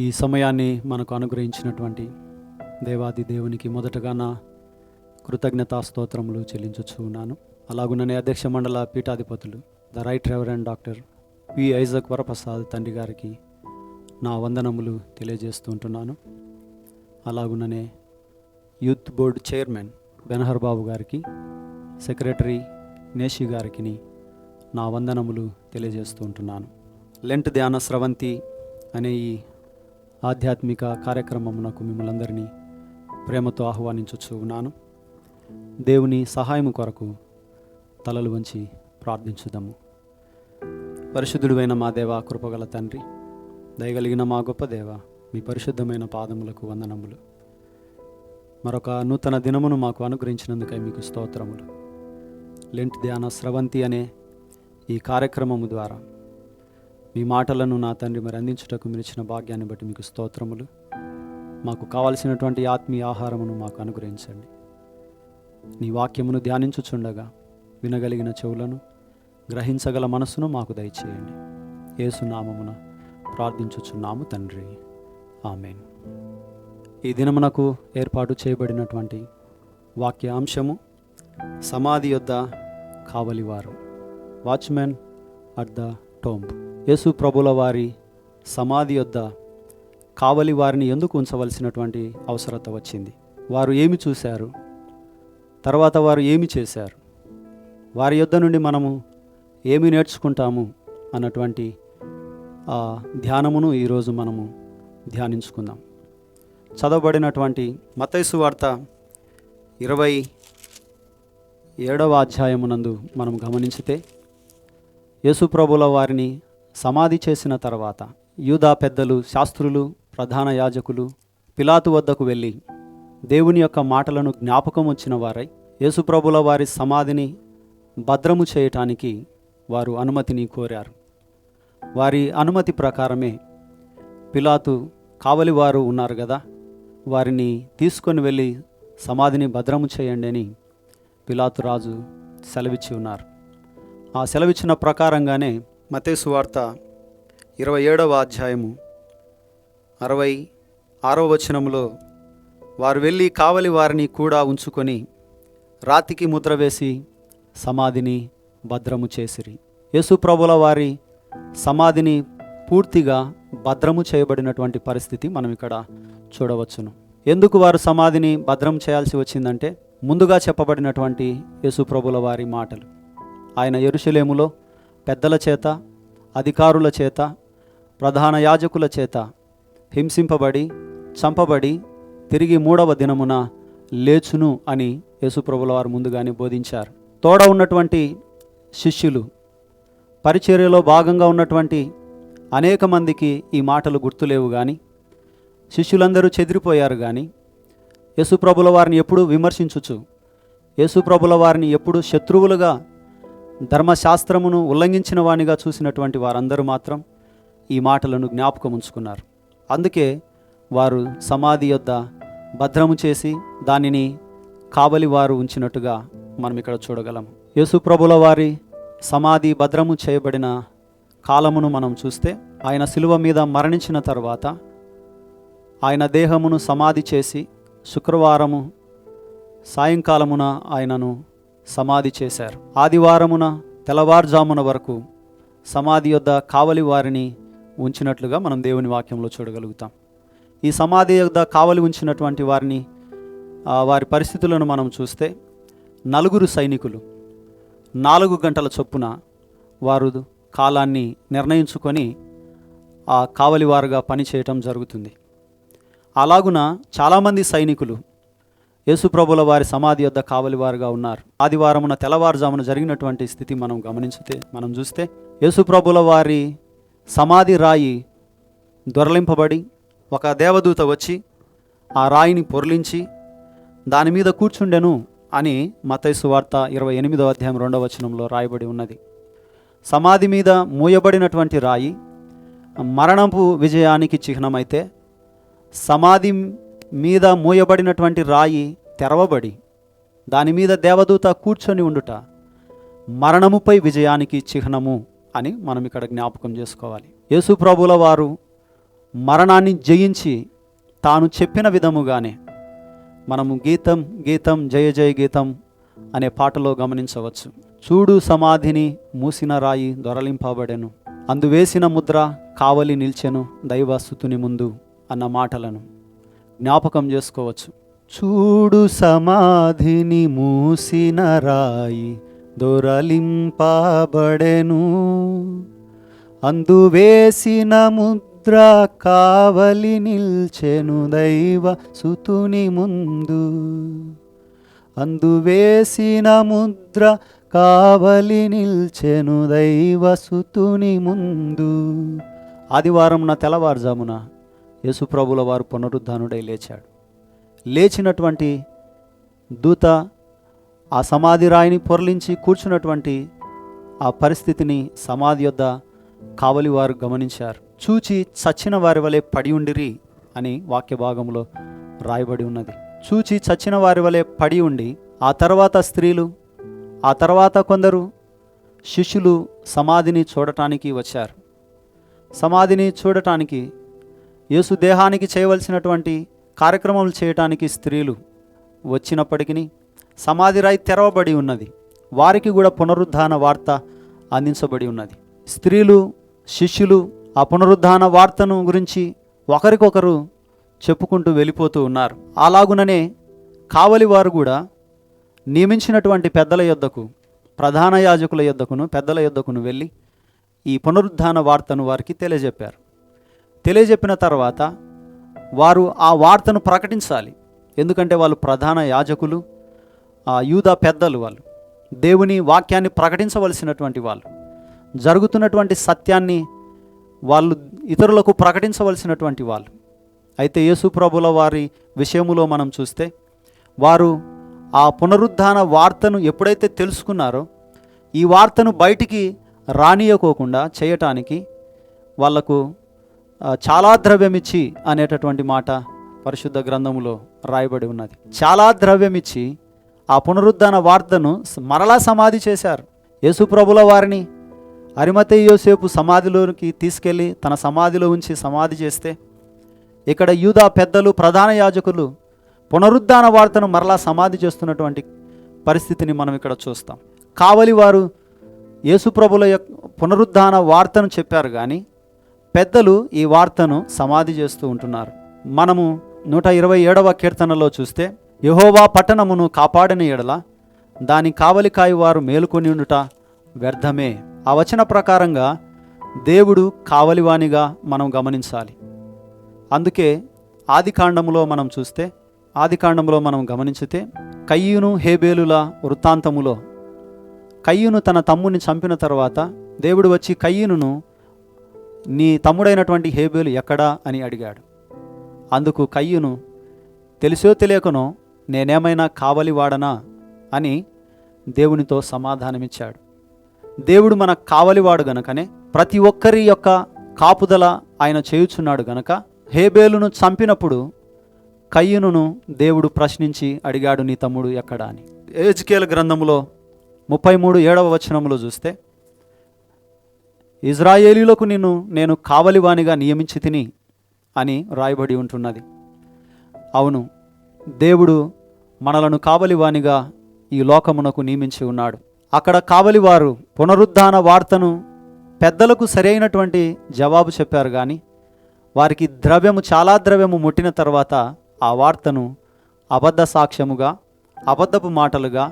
ఈ సమయాన్ని మనకు అనుగ్రహించినటువంటి దేవాది దేవునికి మొదటగా నా కృతజ్ఞతా స్తోత్రములు చెల్లించుచు ఉన్నాను. అలాగుననే అధ్యక్ష మండల పీఠాధిపతులు the right reverend doctor P Isaac Varaprasad తండ్రి గారికి నా వందనములు తెలియజేస్తూ ఉంటున్నాను. అలాగుననే యూత్ బోర్డు చైర్మన్ బెనహర్ బాబు గారికి, సెక్రటరీ నేషి గారికి నా వందనములు తెలియజేస్తూ ఉంటున్నాను. లెంట్ ధ్యాన స్రవంతి అనే ఈ ఆధ్యాత్మిక కార్యక్రమమునకు మిమ్మల్ని అందరినీ ప్రేమతో ఆహ్వానించుచు ఉన్నాను. దేవుని సహాయము కొరకు తలలు వంచి ప్రార్థించుదాము. పరిశుద్ధుడైన మా దేవ, కృపగల తండ్రి, దయగలిగిన మా గొప్ప దేవ, మీ పరిశుద్ధమైన పాదములకు వందనములు. మరొక నూతన దినమును మాకు అనుగ్రహించినందుకై మీకు స్తోత్రములు. లెంట్ ధ్యాన స్రవంతి అనే ఈ కార్యక్రమము ద్వారా మీ మాటలను నా తండ్రి మరి అందించుటకు మీరు ఇచ్చిన భాగ్యాన్ని బట్టి మీకు స్తోత్రములు. మాకు కావలసినటువంటి ఆత్మీయ ఆహారమును మాకు అనుగ్రహించండి. నీ వాక్యమును ధ్యానించుచుండగా వినగలిగిన చెవులను, గ్రహించగల మనసును మాకు దయచేయండి. యేసు నామమున ప్రార్థించుచున్నాము తండ్రి, ఆమేన్. ఈ దినమునకు ఏర్పాటు చేయబడినటువంటి వాక్య అంశము సమాధి యొద్ద కావలివారు, వాచ్మెన్ అట్ ద టోంబ్. యేసు ప్రభుల వారి సమాధి యొద్ద కావలి వారిని ఎందుకు ఉంచవలసినటువంటి అవసరత వచ్చింది? వారు ఏమి చూశారు? తర్వాత వారు ఏమి చేశారు? వారి యొద్ద నుండి మనము ఏమి నేర్చుకుంటాము అన్నటువంటి ధ్యానమును ఈరోజు మనము ధ్యానించుకుందాం. చదవబడినటువంటి మత్తయి సువార్త 27వ అధ్యాయమునందు మనం గమనించితే, యేసుప్రభుల వారిని సమాధి చేసిన తర్వాత యూదా పెద్దలు, శాస్త్రులు, ప్రధాన యాజకులు పిలాతు వద్దకు వెళ్ళి దేవుని యొక్క మాటలను జ్ఞాపకం వచ్చిన వారై యేసుప్రభుల వారి సమాధిని భద్రము చేయటానికి వారు అనుమతిని కోరారు. వారి అనుమతి ప్రకారమే పిలాతు కావలివారు ఉన్నారు కదా, వారిని తీసుకొని వెళ్ళి సమాధిని భద్రము చేయండి అని పిలాతు రాజు సెలవిచ్చి ఉన్నారు. ఆ సెలవిచ్చిన ప్రకారంగానే మత్తయి సువార్త 27వ అధ్యాయము 66వ వచనములో వారు వెళ్ళి కావలి వారిని కూడా ఉంచుకొని రాతికి ముద్ర వేసి సమాధిని భద్రము చేసిరి. యేసుప్రభుల వారి సమాధిని పూర్తిగా భద్రము చేయబడినటువంటి పరిస్థితి మనం ఇక్కడ చూడవచ్చును. ఎందుకు వారు సమాధిని భద్రం చేయాల్సి వచ్చిందంటే, ముందుగా చెప్పబడినటువంటి యేసుప్రభుల వారి మాటలు. ఆయన యెరూషలేములో పెద్దల చేత, అధికారుల చేత, ప్రధాన యాజకుల చేత హింసింపబడి, చంపబడి తిరిగి 3వ దినమున లేచును అని యేసుప్రభుల వారు ముందుగానే బోధించారు. తోడ ఉన్నటువంటి శిష్యులు, పరిచర్యలో భాగంగా ఉన్నటువంటి అనేక మందికి ఈ మాటలు గుర్తులేవు కానీ, శిష్యులందరూ చెదిరిపోయారు కానీ, యేసుప్రభుల వారిని ఎప్పుడూ విమర్శించుచు, యేసుప్రభుల వారిని ఎప్పుడూ శత్రువులుగా, ధర్మశాస్త్రమును ఉల్లంఘించిన వానిగా చూసినటువంటి వారందరూ మాత్రం ఈ మాటలను జ్ఞాపకం ఉంచుకున్నారు. అందుకే వారు సమాధి యొద్ద భద్రము చేసి దానిని కావలి వారు ఉంచినట్టుగా మనం ఇక్కడ చూడగలం. యేసుప్రభుల వారి సమాధి భద్రము చేయబడిన కాలమును మనం చూస్తే, ఆయన శిలువ మీద మరణించిన తర్వాత ఆయన దేహమును సమాధి చేసి శుక్రవారము సాయంకాలమున ఆయనను సమాధి చేశారు. ఆదివారమున తెల్లవారుజామున వరకు సమాధి యొద్ద కావలి వారిని ఉంచినట్లుగా మనం దేవుని వాక్యంలో చూడగలుగుతాం. ఈ సమాధి యొద్ద కావలి ఉంచినటువంటి వారిని, వారి పరిస్థితులను మనం చూస్తే, 4 సైనికులు 4 గంటల చొప్పున వారు కాలాన్ని నిర్ణయించుకొని ఆ కావలివారుగా పనిచేయటం జరుగుతుంది. అలాగున చాలామంది సైనికులు యేసుప్రభుల వారి సమాధి యొద్ద కావలివారుగా ఉన్నారు. ఆదివారమున తెల్లవారుజామున జరిగినటువంటి స్థితి మనం చూస్తే యేసుప్రభుల వారి సమాధి రాయి దొరలింపబడి ఒక దేవదూత వచ్చి ఆ రాయిని పొర్లించి దాని మీద కూర్చుండెను అని మత్తయి సువార్త 28వ అధ్యాయం 2వ వచనంలో రాయబడి ఉన్నది. సమాధి మీద మూయబడినటువంటి రాయి మరణపు విజయానికి చిహ్నమైతే, సమాధి మీద మూయబడినటువంటి రాయి తెరవబడి దాని మీద దేవదూత కూర్చొని ఉండుట మరణముపై విజయానికి చిహ్నము అని మనం ఇక్కడ జ్ఞాపకం చేసుకోవాలి. యేసు ప్రభుల వారు మరణాన్ని జయించి తాను చెప్పిన విధముగానే మనము గీతం గీతం జయ జయ గీతం అనే పాటలో గమనించవచ్చు. చూడు సమాధిని మూసిన రాయి దొరలింపబడెను, అందువేసిన ముద్ర కావలి నిల్చెను దైవస్తుని ముందు అన్న మాటలను జ్ఞాపకం చేసుకోవచ్చు. చూడు సమాధిని మూసిన రాయి దొరలింపబడెను, అందువేసిన ముద్ర కావలి నిల్చెను దైవ సుతుని ముందు, అందువేసిన ముద్ర కావలి నిల్చెను దైవ సుతుని ముందు. ఆదివారం తెల్లవారుజామున యేసుప్రభుల వారు పునరుద్ధానుడై లేచాడు. లేచినటువంటి దూత ఆ సమాధి రాయిని పొరలించి కూర్చున్నటువంటి ఆ పరిస్థితిని సమాధి యొద్ద కావలి వారు గమనించారు. చూచి చచ్చిన వారి వలె పడి ఉండిరి అని వాక్య భాగంలో రాయబడి ఉన్నది. చూచి చచ్చిన వారి వలె పడి ఉండి ఆ తర్వాత స్త్రీలు, ఆ తర్వాత కొందరు శిష్యులు సమాధిని చూడటానికి వచ్చారు. సమాధిని చూడటానికి, యేసు దేహానికి చేయవలసినటువంటి కార్యక్రమాలు చేయటానికి స్త్రీలు వచ్చినప్పటికీ సమాధి రాయి తెరవబడి ఉన్నది. వారికి కూడా పునరుద్ధాన వార్త అందించబడి ఉన్నది. స్త్రీలు, శిష్యులు ఆ పునరుద్ధాన వార్తను గురించి ఒకరికొకరు చెప్పుకుంటూ వెళ్ళిపోతూ ఉన్నారు. అలాగుననే కావలి వారు కూడా నియమించినటువంటి పెద్దల యొద్దకు, ప్రధాన యాజకుల యొద్దకును పెద్దల యొద్దకును వెళ్ళి ఈ పునరుద్ధాన వార్తను వారికి తెలియజెప్పారు. తెలియజెప్పిన తర్వాత వారు ఆ వార్తను ప్రకటించాలి. ఎందుకంటే వాళ్ళు ప్రధాన యాజకులు, ఆ యూదా పెద్దలు, వాళ్ళు దేవుని వాక్యాన్ని ప్రకటించవలసినటువంటి వాళ్ళు, జరుగుతున్నటువంటి సత్యాన్ని వాళ్ళు ఇతరులకు ప్రకటించవలసినటువంటి వాళ్ళు. అయితే యేసు ప్రభుల వారి విషయములో మనం చూస్తే వారు ఆ పునరుద్ధాన వార్తను ఎప్పుడైతే తెలుసుకున్నారో ఈ వార్తను బయటికి రానియకోకుండా చేయటానికి వాళ్లకు చాలా ద్రవ్యమిచ్చి అనేటటువంటి మాట పరిశుద్ధ గ్రంథములో రాయబడి ఉన్నది. చాలా ద్రవ్యమిచ్చి ఆ పునరుద్ధాన వార్తను మరలా సమాధి చేశారు. యేసు ప్రభుల వారిని అరిమతయి యోసేపు సమాధిలోకి తీసుకెళ్ళి తన సమాధిలో ఉంచి సమాధి చేస్తే ఇక్కడ యూదా పెద్దలు, ప్రధాన యాజకులు పునరుద్ధాన వార్తను మరలా సమాధి చేస్తున్నటువంటి పరిస్థితిని మనం ఇక్కడ చూస్తాం. కావలి వారు యేసు ప్రభుల యొక్క పునరుద్ధాన వార్తను చెప్పారు, కానీ పెద్దలు ఈ వార్తను సమాధి చేస్తూ ఉంటున్నారు. మనము 127వ కీర్తనలో చూస్తే, యెహోవా పట్టణమును కాపాడిన ఎడల దాని కావలికాయి వారు మేలుకొని ఉండుట వ్యర్థమే. ఆ వచన ప్రకారంగా దేవుడు కావలివానిగా మనం గమనించాలి. అందుకే ఆదికాండములో మనం గమనించితే కయ్యూను హేబేలుల వృత్తాంతములో కయ్యూను తన తమ్ముని చంపిన తర్వాత దేవుడు వచ్చి కయ్యూనును, నీ తమ్ముడైనటువంటి హేబేలు ఎక్కడా అని అడిగాడు. అందుకు కయ్యూను, తెలిసో తెలియకనో నేనేమైనా కావలివాడనా అని దేవునితో సమాధానమిచ్చాడు. దేవుడు మన కావలివాడు గనకనే ప్రతి ఒక్కరి యొక్క కాపుదల ఆయన చేయుచున్నాడు గనక హేబేలును చంపినప్పుడు కయ్యూనును దేవుడు ప్రశ్నించి అడిగాడు, నీ తమ్ముడు ఎక్కడా అని. ఎహెజ్కేలు గ్రంథములో 33:7 వచనములో చూస్తే, ఇజ్రాయేలీలకు నేను కావలివానిగా నియమించి తిని అని రాయబడి ఉంటున్నది. అవును, దేవుడు మనలను కావలివానిగా ఈ లోకమునకు నియమించి ఉన్నాడు. అక్కడ కావలివారు పునరుద్ధాన వార్తను పెద్దలకు సరైనటువంటి జవాబు చెప్పారు, కానీ వారికి చాలా ద్రవ్యము ముట్టిన తర్వాత ఆ వార్తను అబద్ధ సాక్ష్యముగా, అబద్ధపు మాటలుగా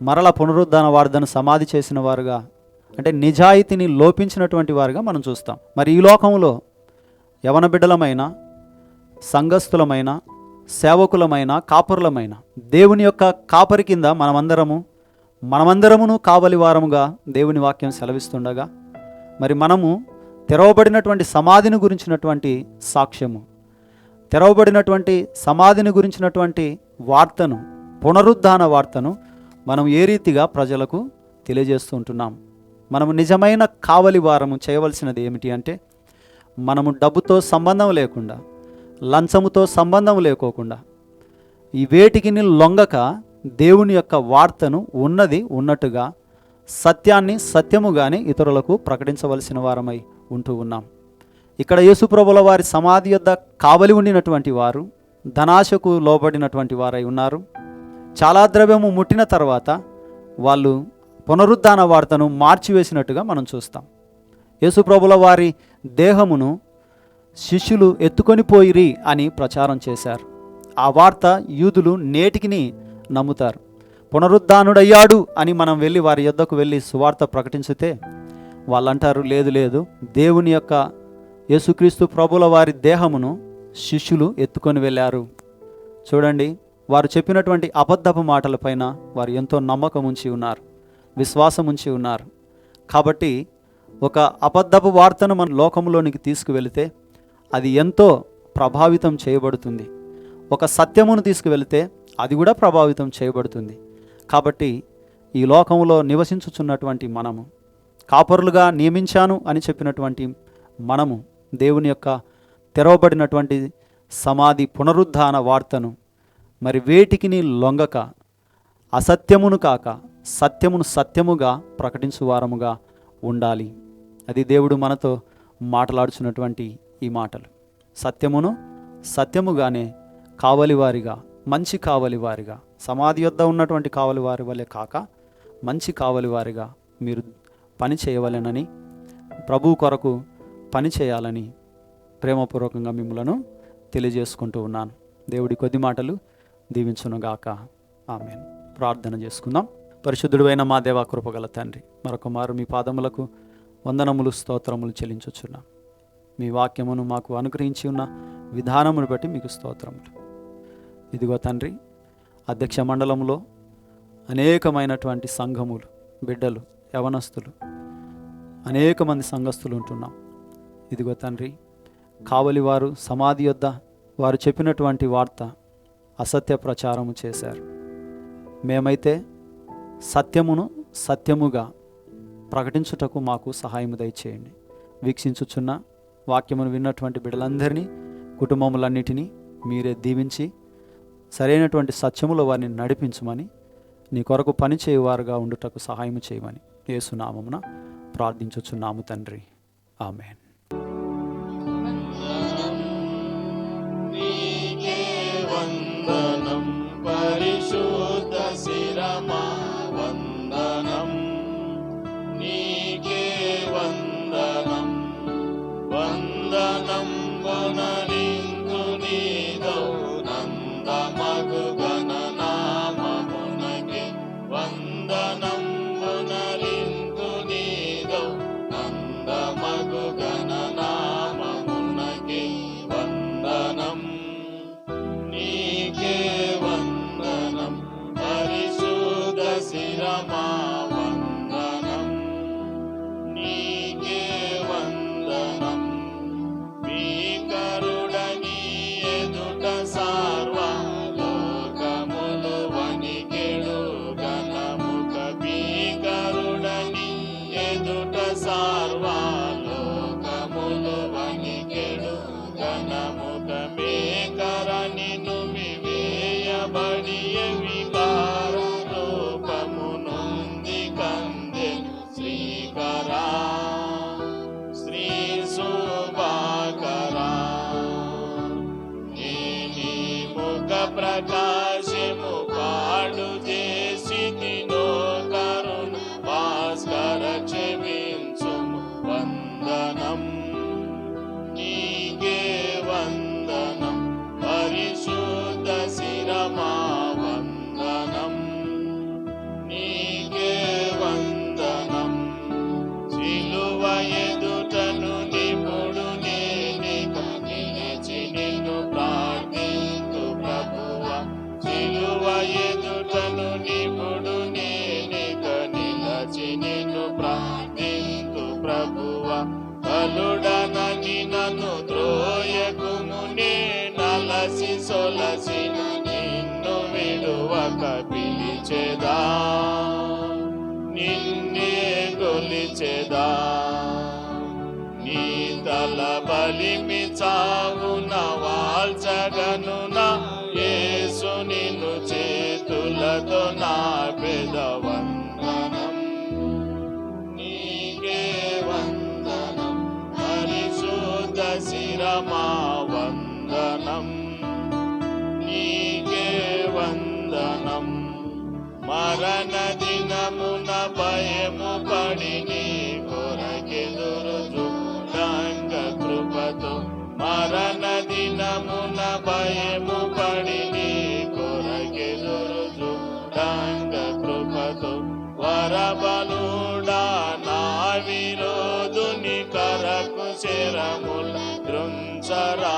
మరల పునరుద్ధాన వార్తను సమాధి చేసిన వారుగా, అంటే నిజాయితీని లోపించినటువంటి వారుగా మనం చూస్తాం. మరి ఈ లోకంలో యవన బిడ్డలమైన, సంఘస్థులమైన, సేవకులమైన, కాపరులమైన దేవుని యొక్క కాపరి కింద మనమందరమును కావలి వారముగా దేవుని వాక్యం సెలవిస్తుండగా, మరి మనము తెరవబడినటువంటి సమాధిని గురించినటువంటి సాక్ష్యము, తెరవబడినటువంటి సమాధిని గురించినటువంటి వార్తను, పునరుద్ధాన వార్తను మనం ఏ రీతిగా ప్రజలకు తెలియజేస్తూ ఉంటున్నాం. మనము నిజమైన కావలి వారము చేయవలసినది ఏమిటి అంటే, మనము డబ్బుతో సంబంధం లేకుండా, లంచముతో సంబంధం లేకోకుండా, ఈ వేటికి లొంగక దేవుని యొక్క వార్తను ఉన్నది ఉన్నట్టుగా, సత్యాన్ని సత్యముగానే ఇతరులకు ప్రకటించవలసిన వారమై ఉంటూ ఉన్నాం. ఇక్కడ యేసుప్రభుల వారి సమాధి యొద్ద కావలి ఉండినటువంటి వారు ధనాశకు లోబడినటువంటి వారై ఉన్నారు. చాలా ద్రవ్యము ముట్టిన తర్వాత వాళ్ళు పునరుద్ధాన వార్తను మార్చివేసినట్టుగా మనం చూస్తాం. యేసుప్రభుల వారి దేహమును శిష్యులు ఎత్తుకొని పోయిరి అని ప్రచారం చేశారు. ఆ వార్త యూదులు నేటికి నమ్ముతారు. పునరుద్ధానుడయ్యాడు అని మనం వెళ్ళి వారి యొద్దకు వెళ్ళి సువార్త ప్రకటించితే వాళ్ళంటారు, లేదు లేదు, దేవుని యొక్క యేసుక్రీస్తు ప్రభుల వారి దేహమును శిష్యులు ఎత్తుకొని వెళ్ళారు. చూడండి, వారు చెప్పినటువంటి అబద్ధపు మాటలపైన వారు ఎంతో నమ్మకం ఉంచి ఉన్నారు, విశ్వాసం ఉంచి ఉన్నారు. కాబట్టి ఒక అబద్ధపు వార్తను మన లోకంలోనికి తీసుకువెళితే అది ఎంతో ప్రభావితం చేయబడుతుంది. ఒక సత్యమును తీసుకువెళితే అది కూడా ప్రభావితం చేయబడుతుంది. కాబట్టి ఈ లోకంలో నివసించుచున్నటువంటి మనము, కాపరులుగా నియమించాను అని చెప్పినటువంటి మనము దేవుని యొక్క తెరవబడినటువంటి సమాధి పునరుద్ధాన వార్తను మరి వేటికిని లొంగక, అసత్యమును కాక సత్యమును సత్యముగా ప్రకటించువారముగా ఉండాలి. అది దేవుడు మనతో మాట్లాడుచున్నటువంటి ఈ మాటలు. సత్యమును సత్యముగానే కావలివారిగా, మంచి కావలివారిగా, సమాధి యొద్ద ఉన్నటువంటి కావలివారి వలె కాక మంచి కావలివారిగా మీరు పని చేయవలెనని, ప్రభువు కొరకు పని చేయాలని ప్రేమపూర్వకంగా మిమ్మలను తెలియజేసుకుంటూ ఉన్నాను. దేవుడి కొద్ది మాటలు దీవించునుగాక. ఆమేన్. ప్రార్థన చేసుకుందాం. పరిశుద్ధుడు అయిన మా దేవా, కృపగల తండ్రి, మరొక మారు మీ పాదములకు వందనములు, స్తోత్రములు చెల్లించుచున్నాం. మీ వాక్యమును మాకు అనుగ్రహించి ఉన్న విధానమును బట్టి మీకు స్తోత్రములు. ఇదిగో తండ్రి, అధ్యక్ష మండలంలో అనేకమైనటువంటి సంఘములు, బిడ్డలు, యవనస్తులు, అనేక మంది సంఘస్థులు ఉంటున్నాం. ఇదిగో తండ్రి, కావలివారు సమాధి యొద్ద వారు చెప్పినటువంటి వార్త అసత్య ప్రచారము చేశారు. మేమైతే సత్యమును సత్యముగా ప్రకటించుటకు మాకు సహాయము దయచేయండి. వీక్షించుచున్న వాక్యమును విన్నటువంటి బిడ్డలందరినీ, కుటుంబములన్నిటినీ మీరే దీవించి సరైనటువంటి సత్యములో వారిని నడిపించమని, నీ కొరకు పని చేయువారుగా ఉండుటకు సహాయం చేయమని యేసు నామమున ప్రార్థించుచున్నాము తండ్రి. ఆమేన్. పరిశుద్ధ శిరమా వందనం, నీకే వందనం. వందనం వనరిందు నీదో నందమగు గణనామమునకే. వందనం వనరిందు నీదో నందమగు గణనామమునకే. వందనం, నీకే వందనం. పరిశుద్ధ శిరమా వందనం, నీకే వందనం. భీకరుడని ఎదుట సార్వలోకములు వణికెడు ఘనముఖ. భీకరుడని ఎదుట సార్వలోకములు వణికెడు ఘనముఖ. మేకరని నుమివేయబడి వికార రూపమునుంది కందెను శ్రీకరా. శ్రీ శోభాకరా, నీ ముఖ ప్రకాశము పాడు చేసి తినో కరుణ భాస్కర క్షమించుము. వందనం, నీకే వందనం. పరిశుద్ధ శిరమా వందనం, నీకే వందనం. సిలువ ఎదుటను నిపుడు నేనిక నిలిచి నిన్ను ప్రార్థింతు ప్రభువా. సిలువ ఎదుటను నిపుడు నేనిక నిలిచి నిన్ను ప్రార్థింతు ప్రభువా. బలుడనని నన్ను ద్రోయకుము, నేనలసి సొలసిన నిన్ను విడువక పిలిచెదా. నిన్నే గొలిచెదా. నీ తల బలిమి చావున వాల్చగనున యేసు నిన్ను చేతులతో నా పెదవందనం, నీకే వందనం. పరిశుద్ధ మా వందనం, నీకే వందనం. మరణ దినమున భయము పడి నీ కొరకెదురు చూడంగ కృపతో, మరణ దినమున భయము పడి నీ కొరకెదురు చూడంగ కృపతో, వరబలుడా నా విరోధుని కరకు శరముల దృంచరా